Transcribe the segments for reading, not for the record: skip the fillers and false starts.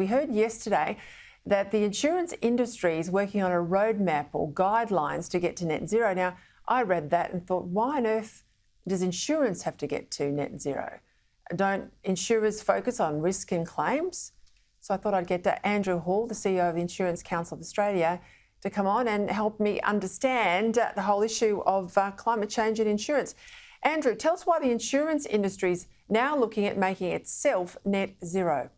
We heard yesterday that the insurance industry is working on a roadmap or guidelines to get to net zero. Now, I read that and thought, why on earth does insurance have to get to net zero? Don't insurers focus on risk and claims? So I thought I'd get to Andrew Hall, the CEO of the Insurance Council of Australia, to come on and help me understand the whole issue of climate change and insurance. Andrew, tell us why the insurance industry is now looking at making itself net zero.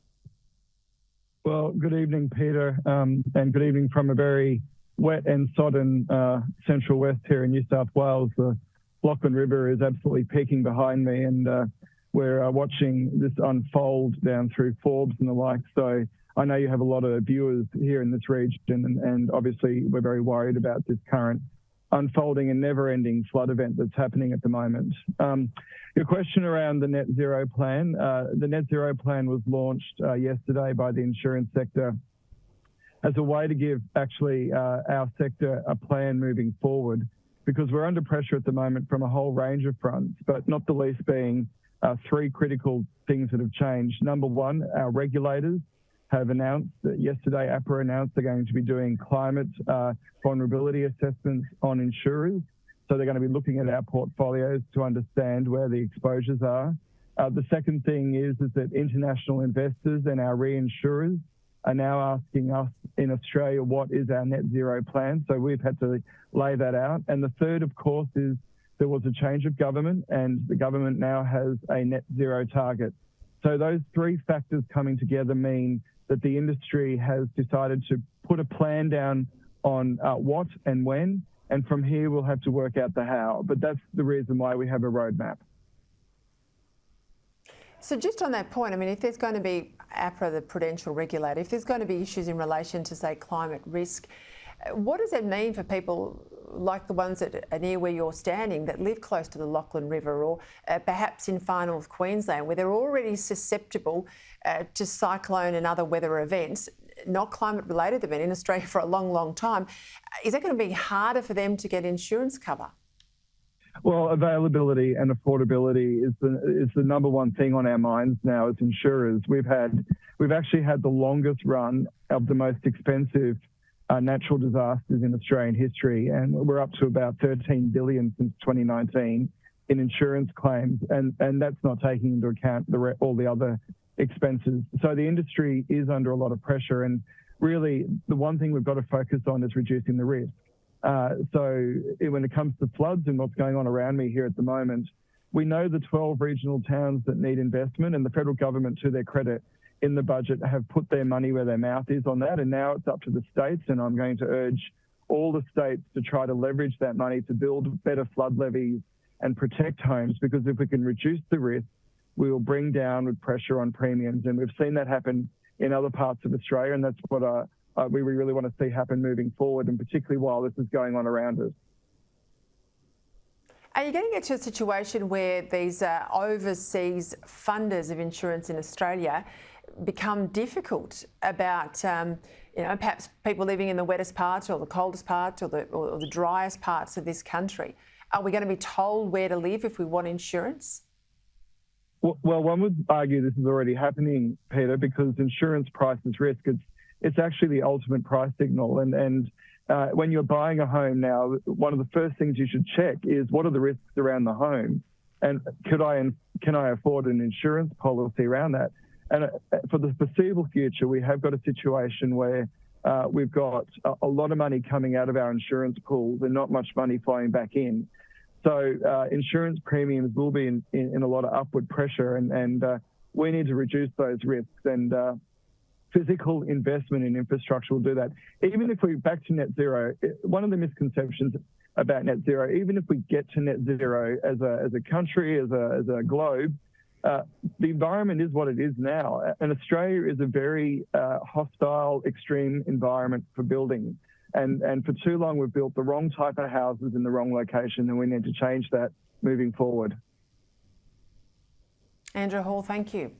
Well, good evening, Peter, and good evening from a very wet and sodden central west here in New South Wales. The Lachlan River is absolutely peaking behind me, and we're watching this unfold down through Forbes and the like. So I know you have a lot of viewers here in this region, and obviously we're very worried about this current unfolding and never-ending flood event that's happening at the moment. Your question around the net zero plan, the net zero plan was launched yesterday by the insurance sector as a way to give actually our sector a plan moving forward, because we're under pressure at the moment from a whole range of fronts, but not the least being three critical things that have changed. Number one, our regulators have announced that yesterday, APRA announced they're going to be doing climate vulnerability assessments on insurers. So they're going to be looking at our portfolios to understand where the exposures are. The second thing is that international investors and our reinsurers are now asking us in Australia, what is our net zero plan? So we've had to lay that out. And the third, of course, is there was a change of government, and the government now has a net zero target. So those three factors coming together mean that the industry has decided to put a plan down on what and when, and from here we'll have to work out the how. But that's the reason why we have a roadmap. So just on that point, I mean, if there's going to be APRA, the prudential regulator, if there's going to be issues in relation to, say, climate risk, what does it mean for people like the ones that are near where you're standing that live close to the Lachlan River, or perhaps in far north Queensland, where they're already susceptible to cyclone and other weather events, not climate related? They've been in Australia for a long, long time. Is that going to be harder for them to get insurance cover? Well, availability and affordability is the number one thing on our minds now as insurers. We've actually had the longest run of the most expensive natural disasters in Australian history, and we're up to about 13 billion since 2019 in insurance claims, and that's not taking into account all the other expenses. So the industry is under a lot of pressure, and really the one thing we've got to focus on is reducing the risk. So when it comes to floods and what's going on around me here at the moment, we know the 12 regional towns that need investment, and the federal government, to their credit, in the budget have put their money where their mouth is on that, and now it's up to the states, and I'm going to urge all the states to try to leverage that money to build better flood levees and protect homes, because if we can reduce the risk, we will bring downward pressure on premiums, and we've seen that happen in other parts of Australia, and that's what we really want to see happen moving forward, and particularly while this is going on around us. Are you going to get to a situation where these overseas funders of insurance in Australia become difficult about, perhaps people living in the wettest parts or the coldest parts or the driest parts of this country? Are we going to be told where to live if we want insurance? Well, one would argue this is already happening, Peter, because insurance prices risk. It's actually the ultimate price signal. And when you're buying a home now, one of the first things you should check is what are the risks around the home, and can I afford an insurance policy around that? And for the foreseeable future, we have got a situation where we've got a lot of money coming out of our insurance pools and not much money flowing back in. So insurance premiums will be in a lot of upward pressure, and we need to reduce those risks. And physical investment in infrastructure will do that. Even if we back to net zero, one of the misconceptions about net zero, even if we get to net zero as a country, as a globe, the environment is what it is now. And Australia is a very hostile, extreme environment for building. And for too long, we've built the wrong type of houses in the wrong location, and we need to change that moving forward. Andrew Hall, thank you.